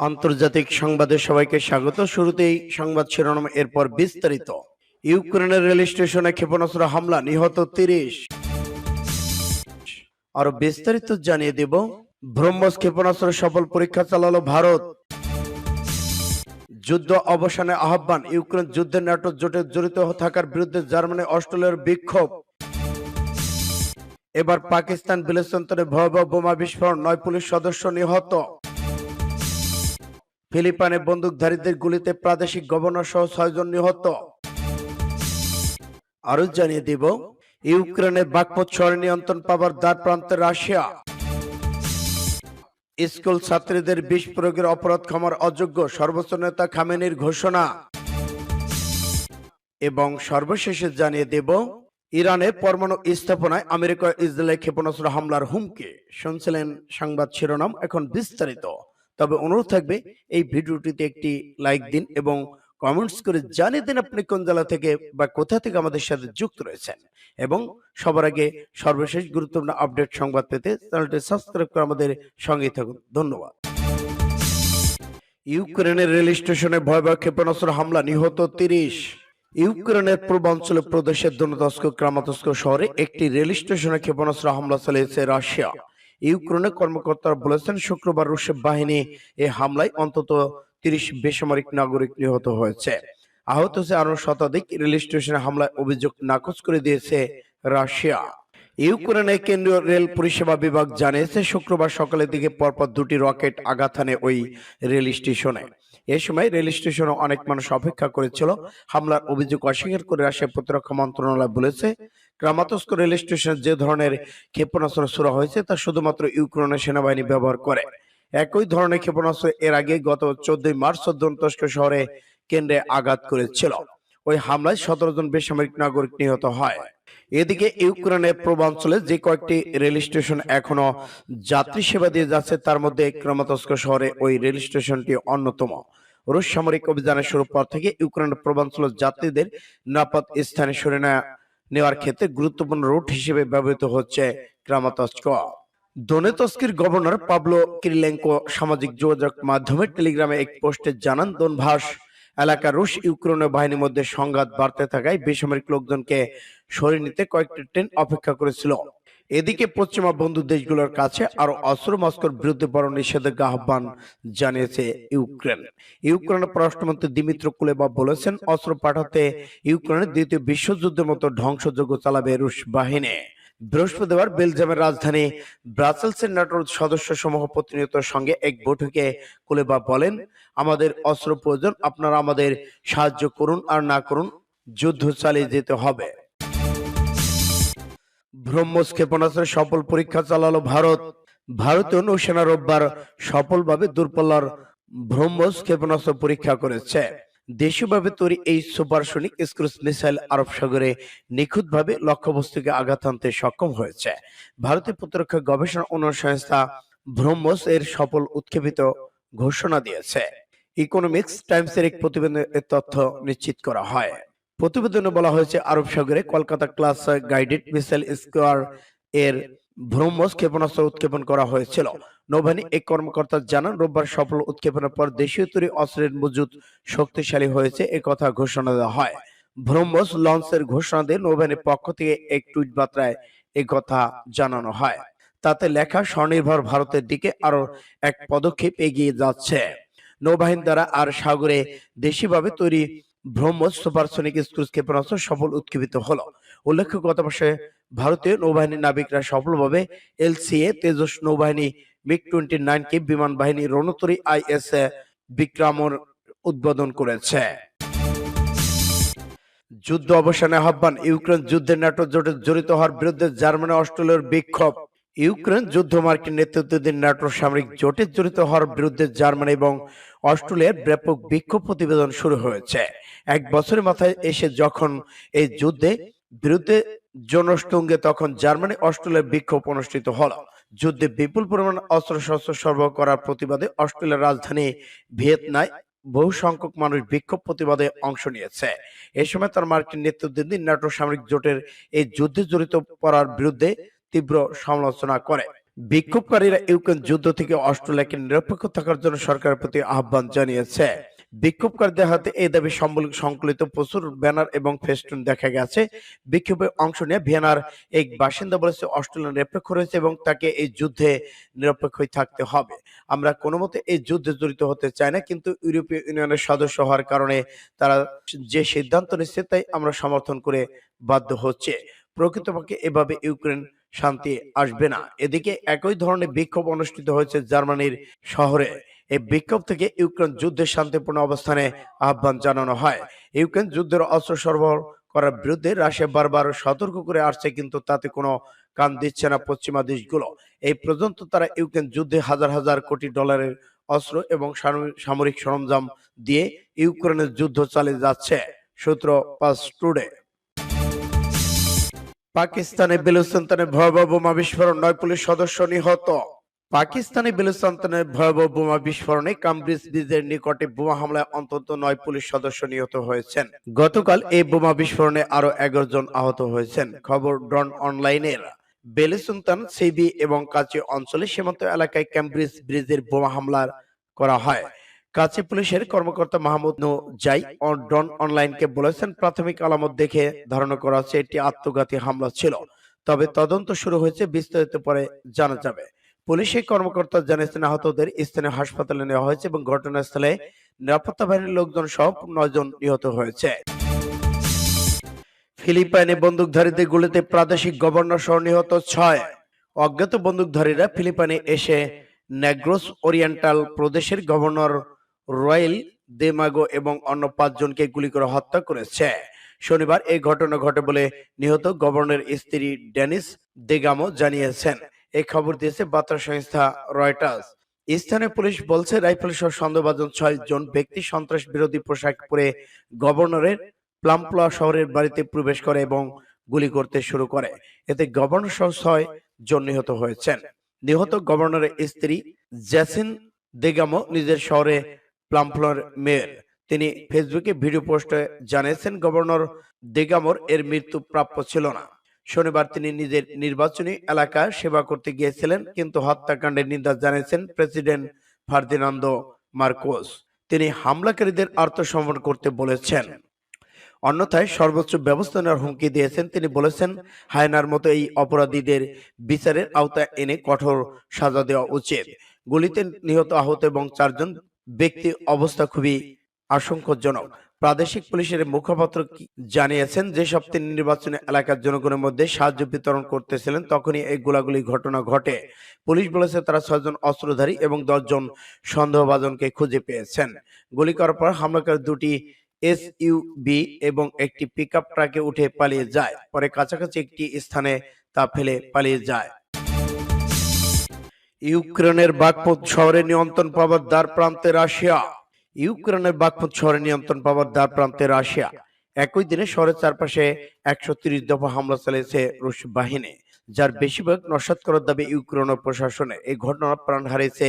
আন্তর্জাতিক সংবাদে সবাইকে স্বাগত। শুরুতেই সংবাদ শিরোনাম, এরপর বিস্তারিত। ইউক্রেনের রেল স্টেশনে ক্ষেপণাস্ত্র হামলা, নিহত 30। আরো বিস্তারিত জানিয়ে দেব। ব্রহ্মস ক্ষেপণাস্ত্র সফল পরীক্ষা চালালো ভারত। যুদ্ধ অবসানে আহ্বান, ইউক্রেন যুদ্ধে ন্যাটো জোটে জড়িত থাকার বিরুদ্ধে জার্মানি অস্ট্রেলিয়ার বিক্ষোভ। এবার পাকিস্তান বিলেসন্তরে ভয়াবহ বোমা বিস্ফোরণ, 9 পুলিশ সদস্য নিহত। ফিলিপাইনে বন্দুকধারীদের গুলিতে প্রাদেশিক গভর্নর সহ 6 জন নিহত। আরো জানিয়ে দিব, ইউক্রেনের বাগপত শহরে নিয়ন্ত্রণ পাবার দ্বার প্রান্তে রাশিয়া। স্কুল ছাত্রীদের বিষ প্রয়োগের অপরাধ ক্ষমার অযোগ্য, সর্বোচ্চ নেতা খামেনির ঘোষণা। এবং সর্বশেষে জানিয়ে দেব, ইরানে পরমাণু স্থাপনায় আমেরিকা ইসরায়েলের ক্ষেপণাস্ত্র হামলার হুমকি। শুনছিলেন সংবাদ শিরোনাম, এখন বিস্তারিত। তবে অনুরোধ থাকবে, এই ভিডিওটিতে একটি লাইক দিন এবং কমেন্টস করে জানিয়ে দিন আপনি কোন জেলা থেকে বা কোথা থেকে আমাদের সাথে যুক্ত রয়েছেন। এবং সবার আগে সর্বশেষ গুরুত্বপূর্ণ আপডেট সংবাদ পেতে চ্যানেলটি সাবস্ক্রাইব করে আমাদের সঙ্গেই থাকুন। ধন্যবাদ। ইউক্রেনের রেল স্টেশনে ভয়াবহ ক্ষেপণাস্ত্র হামলা, নিহত 30। ইউক্রেনের পূর্বাঞ্চলে প্রদেশের দোনেৎস্ক ক্রামাতস্ক শহরে একটি রেল স্টেশনে ক্ষেপণাস্ত্র হামলা চালিয়েছে রাশিয়া। ইউক্রেনের কর্মকর্তারা বলেছেন, শুক্রবার রুশ বাহিনী এই হামলায় অন্তত 30 বেসামরিক নাগরিক নিহত হয়েছে। আহত হয়েছে আরো শতাধিক। রেল স্টেশনে হামলায় অভিযোগ নাকচ করে দিয়েছে রাশিয়া। ইউক্রেনের কেন্দ্রীয় রেল পরিষেবা বিভাগ জানিয়েছে, শুক্রবার সকালের দিকে পরপর 2টি রকেট আঘাত হানে ওই রেল স্টেশনে। এ সময় রেল স্টেশনে অনেক মানুষ অপেক্ষা করেছিল। হামলার অভিযোগ অস্বীকার করে রাশিয়ার প্রতিরক্ষা মন্ত্রণালয় বলেছে, ক্রামাতস্ক রেল স্টেশনে যে ধরনের ক্ষেপণাস্ত্র ছোড়া হয়েছে তা শুধুমাত্র ইউক্রেনের সেনাবাহিনী ব্যবহার করে। একই ধরনের ক্ষেপণাস্ত্র এর আগে গত 14 মার্চ দোনেৎস্ক শহরে কেন্দ্রে আঘাত করেছিল। ওই হামলায় 17 জন বেসামরিক নাগরিক নিহত হয়। এদিকে ইউক্রেনের পূর্বাঞ্চলে যে কয়েকটি রেল স্টেশন এখনো যাত্রী সেবা দিয়ে যাচ্ছে, তার মধ্যে ক্রামাতস্ক শহরে ওই রেল স্টেশনটি অন্যতম। রুশ সামরিক অভিযানের শুরুর পর থেকে ইউক্রেনের পূর্বাঞ্চলের যাত্রীদের নিরাপদ স্থানে সরিয়ে নেওয়ার ক্ষেত্রে গুরুত্বপূর্ণ রুট হিসেবে ব্যবহৃত হচ্ছে ক্রামাতস্ক। দোনেৎস্কের গভর্নর পাবলো কিরিলেঙ্কো সামাজিক যোগাযোগ মাধ্যমে টেলিগ্রামে এক পোস্টে জানান, দোনভাস এলাকা রুশ ইউক্রেনীয় বাহিনীর মধ্যে সংঘাত বাড়তে থাকায় বেসামরিক লোকজনকে সরিয়ে নিতে কয়েকটি ট্রেন অপেক্ষা করেছিল। এদিকে পশ্চিমা বন্ধু দেশগুলোর কাছে আরো অস্ত্র মস্কোর বিরুদ্ধে বড় নিষেধাজ্ঞা আহ্বান জানিয়েছে ইউক্রেন। ইউক্রেনের পররাষ্ট্রমন্ত্রী দিমিত্র কুলেবা বলেছেন, অস্ত্র পাঠাতে ইউক্রেনের দ্বিতীয় বিশ্বযুদ্ধের মতো ধ্বংসযজ্ঞ চালাবে রুশ বাহিনী। বৃহস্পতিবার বেলজিয়ামের রাজধানী ব্রাসেলসের ন্যাটোর সদস্য সমূহ প্রতিনিধির সঙ্গে এক বৈঠকে কুলেবা বলেন, আমাদের অস্ত্র প্রয়োজন, আপনারা আমাদের সাহায্য করুন আর না করুন, যুদ্ধ চালিয়ে যেতে হবে। ব্রহ্মস ক্ষেপণাস্ত্রের সফল পরীক্ষা চালালো ভারত। ভারতীয় নৌসেনা রোববার সফলভাবে দূরপাল্লার ব্রহ্মস ক্ষেপণাস্ত্র পরীক্ষা করেছে। দেশীয়ভাবে তৈরি এই সুপারসনিক ক্রুজ মিসাইল আরব সাগরে নিখুঁতভাবে লক্ষ্যবস্তুকে আঘাত হানতে সক্ষম হয়েছে। ভারতীয় প্রতিরক্ষা গবেষণা উন্নয়ন সংস্থা ব্রহ্মস এর সফল উৎক্ষেপিত ঘোষণা দিয়েছে। ইকোনমিক্স টাইমসের এক প্রতিবেদনে এ তথ্য নিশ্চিত করা হয়। প্রতিবেদনে বলা হয়েছে, আরব সাগরে Kolkata class guided missile square এর ব্রহ্মস ক্ষেপণাস্ত্র উৎক্ষেপণ করা হয়েছিল। নৌবাহিনী এক কর্মকর্তা জানান, রোববার সফল উৎক্ষেপণের পর দেশীয় তৈরি অস্ত্রের মজুদ শক্তিশালী হয়েছে, একথা ঘোষণা দেওয়া হয়। ব্রহ্মস লঞ্চের ঘোষণা দিয়ে নৌবাহিনীর পক্ষ থেকে এক টুইট বার্তায় একথা জানানো হয়। তাতে লেখা, স্বনির্ভর ভারতের দিকে আরো এক পদক্ষেপ এগিয়ে যাচ্ছে। নৌবাহিনী দ্বারা আর সাগরে দেশীয়ভাবে তৈরি ব্রহ্মস সুপারসনিক ক্রুজ ক্ষেপণাস্ত্র সফল উৎক্ষেপিত হলো। উল্লেখ্য, গত মাসে ভারতীয় নৌবাহিনীর নাবিকরা সফলভাবে এলসিএ তেজস নৌবাহিনী মিগ-29 কে বিমান বাহিনী রণতরী IS বিক্রমর উদ্বোধন করেছে। যুদ্ধ অবসানে আহ্বান, ইউক্রেন যুদ্ধে ন্যাটো জোটে জড়িত হওয়ার বিরুদ্ধে জার্মানি অস্ট্রেলিয়ার বিক্ষোভ। ইউক্রেন যুদ্ধ মার্কিন নেতৃত্বাধীন ন্যাটোর সামরিক জোটে জড়িত হওয়ার বিরুদ্ধে জার্মানি এবং অস্ট্রেলিয়ার ব্যাপক বিক্ষোভ প্রতিবেদন শুরু হয়েছে। এক বছরের মাথায় এসে যখন এই যুদ্ধে বিরুদ্ধে জনসংগে, তখন জার্মানি অস্ট্রেলিয়ার বিক্ষোভ অনুষ্ঠিত হলো। যুদ্ধে বিপুল পরিমাণ অস্ত্রশস্ত্র সরবরাহ করার প্রতিবাদে অস্ট্রেলিয়ার রাজধানী ভিয়েনায় বহু সংখ্যক মানুষ বিক্ষোভ প্রতিবাদে অংশ নিয়েছে। এ সময় তার মার্কিন নেতৃত্বাধীন ন্যাটো সামরিক জোটের এই যুদ্ধে জড়িত করার বিরুদ্ধে তীব্র সমালোচনা করে। বিক্ষোভকারীরা ইউক্রেন যুদ্ধ থেকে অস্ট্রেলিয়াকে নিরপেক্ষ থাকার জন্য সরকারের প্রতি আহ্বান জানিয়েছে। বিক্ষোভকারীদের হাতে এই দাবি সংকলিত প্রচুর ব্যানার এবং ফেস্টুন দেখা গেছে। বিক্ষোভে অংশ নিয়ে ভিয়েনার এক বাসিন্দা বলেছে অস্ট্রেলিয়া নিরপেক্ষ রয়েছে এবং তাকে এই যুদ্ধে নিরপেক্ষই থাকতে হবে। আমরা কোনো মতে এই যুদ্ধে জড়িত হতে চাই না, কিন্তু ইউরোপীয় ইউনিয়নের সদস্য হওয়ার কারণে তারা যে সিদ্ধান্ত নিচ্ছে তাই আমরা সমর্থন করে বাধ্য হচ্ছে। প্রকৃতপক্ষে এভাবে ইউক্রেন শান্তি আসবে না। এদিকে একই ধরনের বিক্ষোভ অনুষ্ঠিত হয়েছে জার্মানির শহরে। এই বিক্ষোভ থেকে ইউক্রেন যুদ্ধের শান্তিপূর্ণ অবস্থানে আহ্বান জানানো হয়। ইউক্রেন যুদ্ধের অস্ত্র সরবরাহ করার বিরুদ্ধে রাশিয়া বারবার সতর্ক করে আসছে, কিন্তু তাতে কোনো কান দিচ্ছে না পশ্চিমা দেশগুলো। এই পর্যন্ত তারা ইউক্রেন যুদ্ধে হাজার হাজার কোটি ডলারের অস্ত্র এবং সামরিক সরঞ্জাম দিয়ে ইউক্রেনের যুদ্ধ চালিয়ে যাচ্ছে। সূত্র পাঁচ টুডে। পাকিস্তানে বেলুচিস্তানে ভয়াবহ বোমা বিস্ফোরণ, 9 পুলিশ সদস্য নিহত। পাকিস্তানে বেলুচিস্তানে ভয়াবহ বোমা বিস্ফোরণে কামব্রিজ ব্রিজের নিকটে বোমা হামলায় অন্তত 9 পুলিশ সদস্য নিহত হয়েছেন। গতকাল এই বোমা বিস্ফোরণে আরো 11 জন আহত হয়েছেন। খবর ডন অনলাইনের। বেলুচিস্তান, সিবি এবং কাচি অঞ্চলে সীমান্ত এলাকায় ক্যামব্রিজ ব্রিজের বোমা হামলা করা হয়। কাছে পুলিশের কর্মকর্তা মাহমুদ নুজাই ডন অনলাইনকে বলেছেন, প্রাথমিক আলামত দেখে ধারণা করা হচ্ছে এটি আত্মঘাতী হামলা ছিল, তবে তদন্ত শুরু হয়েছে, বিস্তারিত পরে জানা যাবে। পুলিশের কর্মকর্তা জানিয়েছেন আহতদের স্থানীয় হাসপাতালে নেওয়া হয়েছে এবং ঘটনাস্থলে নিরাপত্তা বাহিনীর লোকজন সহ 9 জন নিহত হয়েছে। ফিলিপাইনে বন্দুকধারীদের গুলিতে প্রাদেশিক গভর্নর সহ নিহত 6। অজ্ঞাত বন্দুকধারীরা ফিলিপাইনে এসে নেগ্রোস ওরিয়েন্টাল প্রদেশের গভর্নর রয়েল দেমাগো এবং অন্য 5 জনকে গুলি করে হত্যা করেছে। শনিবার এই ঘটনা ঘটে বলে নিহত গভর্নরের স্ত্রী ডেনিস দেগামো জানিয়েছেন। এই খবর দিয়েছে বার্তা সংস্থা রয়টার্স। স্থানীয় পুলিশ বলছে রাইফেল সহ সন্দেহভাজন 6 জন ব্যক্তি সন্ত্রাস বিরোধী পোশাক পরে গভর্নরের প্লাম্পলা শহরের বাড়িতে প্রবেশ করে এবং গুলি করতে শুরু করে। এতে গভর্নর সহ 6 জন নিহত হয়েছেন। নিহত গভর্নরের স্ত্রী জ্যাসিন দেগামো নিজের শহরে প্লাম্পলার মেয়র। তিনি ফেসবুকে ভিডিও পোস্টে জানিয়েছেন গভর্নর দেগামোর এর মৃত্যু প্রাপ্য ছিল না। শনিবার তিনি নিজের নির্বাচনী এলাকা সেবা করতে গিয়েছিলেন, কিন্তু হত্যাকাণ্ডের নিন্দা জানিয়েছেন প্রেসিডেন্ট ফার্দিনান্দো মার্কোস। তিনি হামলাকারীদের আত্মসমর্পণ করতে বলেছেন, অন্যথায় সর্বোচ্চ ব্যবস্থা নেওয়ার হুমকি দিয়েছেন। তিনি বলেছেন, হায়নার মতো এই অপরাধীদের বিচারের আওতায় এনে কঠোর সাজা দেওয়া উচিত। গুলিতে নিহত, আহত এবং 4 জন ব্যক্তি অবস্থা খুবই আশঙ্কাজনক। প্রাদেশিক পুলিশের মুখপাত্র জানিয়েছেন, যেসব তিনি নির্বাচনী এলাকার জনগণের মধ্যে সাহায্য বিতরণ করতেছিলেন তখনই এই গোলাগুলি ঘটনা ঘটে। পুলিশ বলেছে তারা 6 জন অস্ত্রধারী এবং 10 জন সন্দেহভাজনকে খুঁজে পেয়েছেন। গুলি করার পর হামলাকারী 2টি এসইউভি এবং একটি পিকআপ ট্রাকে উঠে পালিয়ে যায়। পরে কাছাকাছি একটি স্থানে তা ফেলে পালিয়ে যায়। ইউক্রেনের বাখমুত শহরে নিয়ন্ত্রণ পাওয়ার দ্বার প্রান্তে রাশিয়া। ইউক্রেনের বাখমুত শহরে নিয়ন্ত্রণ পাওয়ার দ্বার প্রান্তে রাশিয়া। একই দিনে শহরের চারপাশে 130 দফা হামলা চালিয়েছে রুশ বাহিনী, যার বেশিরভাগ নস্যাৎ করার দাবি ইউক্রেনের প্রশাসনের। এই ঘটনা প্রাণ হারিয়েছে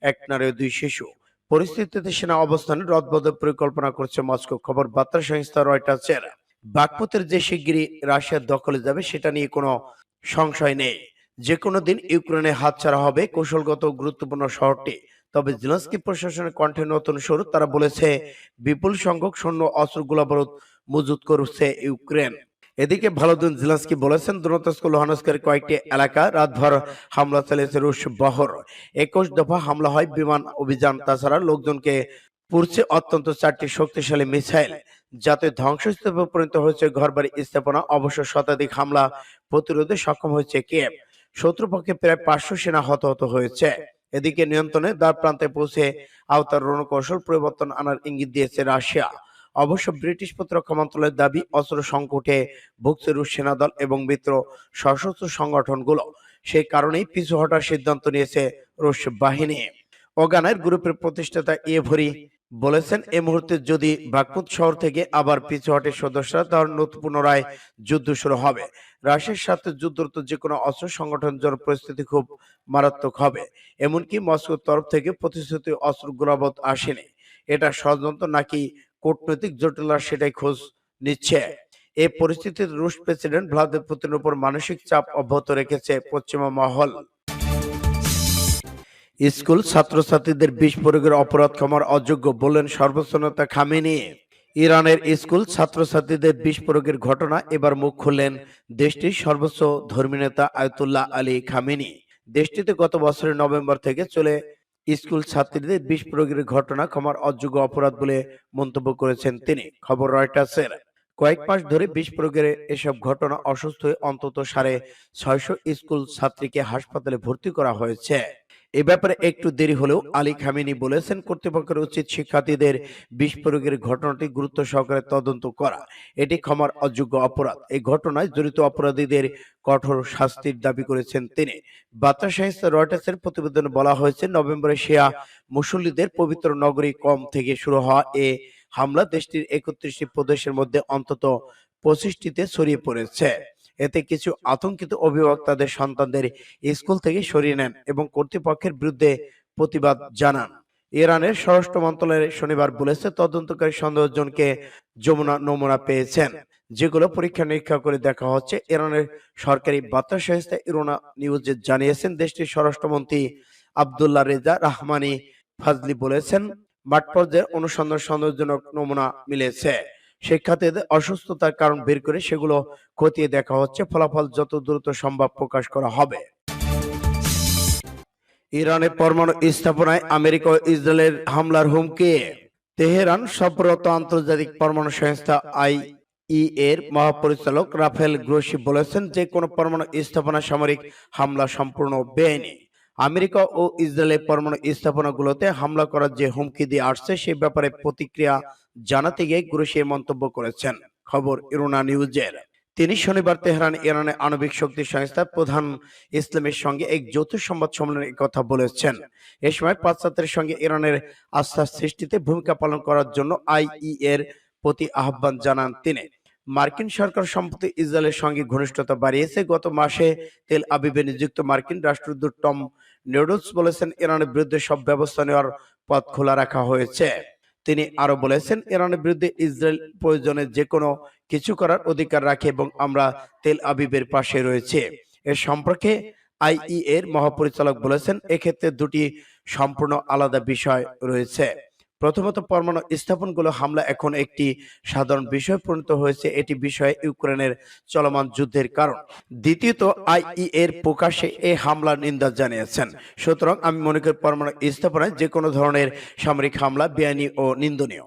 1 নারী ও 2 শিশু। পরিস্থিতিতে সেনা অবস্থানে রদবদল পরিকল্পনা করছে মস্কো। খবর বার্তা সংস্থা রয়টার্সের। বাখমুতের যে শিগগিরই রাশিয়ার দখলে যাবে সেটা নিয়ে কোনো সংশয় নেই। যে কোনো দিন ইউক্রেনে হাতছাড়া হবে কৌশলগত গুরুত্বপূর্ণ শহরটি। তবে জেলেনস্কি প্রশাসনের কণ্ঠে নতুন সুর। তারা বলেছে বিপুল সংখ্যক সৈন্য অস্ত্র গোলাবারুদ মজুত করছে ইউক্রেন। এদিকে ভলোদিমির জেলেনস্কি বলেছেন, দোনেৎস্ক লুহানস্কের কয়েকটি এলাকা রাতভর হামলা চালিয়েছে রুশ বহর। 21 দফা হামলা হয়, বিমান অভিযান, তাছাড়া লোকজনকে পুড়ছে অত্যন্ত 4টি শক্তিশালী মিসাইল, যাতে ধ্বংসস্তূপে পরিণত হয়েছে ঘরবাড়ি, স্থাপনা। অবশ্য শতাধিক হামলা প্রতিরোধে সক্ষম হয়েছে কিয়েভ। শত্রুপক্ষে প্রায় 500 সেনা হতাহত হয়েছে। এদিকে নিয়ন্ত্রণে দ্বার প্রান্তে পৌঁছে আওতার রণকৌশল পরিবর্তন আনার ইঙ্গিত দিয়েছে রাশিয়া। অবশ্য ব্রিটিশ প্রতিরক্ষা মন্ত্রণালয়ের দাবি, অস্ত্র সংকটে ভুগছে রুশ সেনাদল এবং মিত্র সশস্ত্র সংগঠনগুলো। সেই কারণেই পিছু হটার সিদ্ধান্ত নিয়েছে রুশ বাহিনী। ওগানের গ্রুপের প্রতিষ্ঠাতা ইয়েভরি বলেছেন, এই মুহূর্তে যদি বাখমুত শহর থেকে আবার পিছু হটে সদস্যরা, তাহলে নতুন পুনরায় যুদ্ধ শুরু হবে। রাশিয়ার সাথে যুদ্ধরত যে কোনো অস্ত্র সংগঠনের জন্য পরিস্থিতি খুব মারাত্মক হবে। এমনকি মস্কোর তরফ থেকে প্রতিশ্রুতি অস্ত্র গোলাবারুদ আসেনি। এটা ষড়যন্ত্র নাকি কূটনৈতিক জটিলতা, সেটাই খোঁজ নিচ্ছে। এই পরিস্থিতিতে রুশ প্রেসিডেন্ট ভ্লাদিমির পুতিনের উপর মানসিক চাপ অব্যাহত রেখেছে পশ্চিমা মহল। স্কুল ছাত্রছাত্রীদের বিষ প্রয়োগের অপরাধ ক্ষমার অযোগ্য বললেন সর্বোচ্চ নেতা খামেনি। ইরানের স্কুল ছাত্রছাত্রীদের বিষ প্রয়োগের ঘটনা এবার মুখ খুললেন দেশটির সর্বোচ্চ ধর্মীয় নেতা আয়াতুল্লাহ আলী খামেনি। দেশটিতে গত বছরের নভেম্বর থেকে চলে স্কুল ছাত্রীদের বিষ প্রয়োগের ঘটনা ক্ষমার অযোগ্য অপরাধ বলে মন্তব্য করেছেন তিনি। খবর রয়টার্সের। কয়েক মাস ধরে বিষ প্রয়োগের এসব ঘটনা অসুস্থ হয়ে অন্তত 650 স্কুল ছাত্রীকে হাসপাতালে ভর্তি করা হয়েছে। এ ব্যাপারে একটু দেরি হলেও আলী খামেনি বলেছেন কর্তৃপক্ষের উচিত শিক্ষার্থীদের বিষ প্রয়োগের ঘটনাটি গুরুত্ব সহকারে তদন্ত করা। এটি ক্ষমার অযোগ্য অপরাধ। এই ঘটনায় জড়িত অপরাধীদের কঠোর শাস্তির দাবি করেছেন তিনি। বার্তা সংস্থা রয়টার্সের প্রতিবেদনে বলা হয়েছে নভেম্বরে শিয়া মুসল্লিদের পবিত্র নগরী কম থেকে শুরু হওয়া এ হামলা দেশটির 31টি প্রদেশের মধ্যে অন্তত 25টিতে ছড়িয়ে পড়েছে। এতে কিছু আতঙ্কিত অভিভাবক তাদের সন্তানদের স্কুল থেকে সরিয়ে নেন এবং কর্তৃপক্ষের বিরুদ্ধে প্রতিবাদ জানান। ইরানের স্বরাষ্ট্র মন্ত্রণালয় শনিবার বলেছে তদন্তকারী সন্দেহজনকে যমুনা নমুনা পেয়েছেন, যেগুলো পরীক্ষা নিরীক্ষা করে দেখা হচ্ছে। ইরানের সরকারি বার্তা সংস্থা ইরোনা নিউজে জানিয়েছেন দেশটির স্বরাষ্ট্রমন্ত্রী আব্দুল্লাহ রেজা রাহমানি ফাজলি বলেছেন মাঠ পর্যায়ে অনুসন্ধান সন্দেহজনক নমুনা মিলেছে। শিক্ষার্থীদের অসুস্থতার কারণ বের করে সেগুলো খতিয়ে দেখা হচ্ছে। ফলাফল যত দ্রুত সম্ভব প্রকাশ করা হবে। ইরানের পরমাণু স্থাপনায় আমেরিকা ও ইসরায়েলের হামলার হুমকি। তেহরান সফররত আন্তর্জাতিক পরমাণু সংস্থা এর মহাপরিচালক রাফেল গ্রোসি বলেছেন যে কোনো পরমাণু স্থাপনা সামরিক হামলা সম্পূর্ণ বেআইনি। আমেরিকা ও ইসরায়েলের পরমাণু স্থাপনাগুলোতে হামলা করার যে হুমকি দিয়ে আসছে সে ব্যাপারে প্রতিক্রিয়া জানাতে গিয়ে গ্রোসি মন্তব্য করেছেন। খবর ইরোনা নিউজের। তিনি শনিবার তেহরান ইরানের আণবিক শক্তি সংস্থার প্রধান ইসলামের সঙ্গে এক যৌথ সংবাদ সম্মেলনে কথা বলেছেন। এ সময় পাশ্চাত্যের সঙ্গে ইরানের আস্থা সৃষ্টিতে ভূমিকা পালন করার জন্য এর প্রতি আহ্বান জানান তিনি। মার্কিন সরকার সম্প্রতি ইসরায়েলের সঙ্গে ঘনিষ্ঠতা বাড়িয়েছে। গত মাসে তেল আবিবে নিযুক্ত মার্কিন রাষ্ট্রদূত টম নেডলস বলেছেন ইরানের বিরুদ্ধে সব ব্যবস্থা নেওয়ার পথ খোলা রাখা হয়েছে। তিনি আরো বলেছেন ইরানের বিরুদ্ধে ইসরায়েল প্রয়োজনে যে কোনো কিছু করার অধিকার রাখে এবং আমরা তেল আবিবের পাশে রয়েছে। এর সম্পর্কে এর মহাপরিচালক বলেছেন এক্ষেত্রে দুটি সম্পূর্ণ আলাদা বিষয় রয়েছে। প্রথমত, পরমাণু স্থাপনগুলো হামলা এখন একটি সাধারণ বিষয় পরিণত হয়েছে। এটি বিষয়ে ইউক্রেনের চলমান যুদ্ধের কারণ। দ্বিতীয়ত, এর প্রকাশ্যে এই হামলার নিন্দা জানিয়েছেন। সুতরাং আমি মনে করি পরমাণু স্থাপনায় যে কোনো ধরনের সামরিক হামলা বেআইনি ও নিন্দনীয়।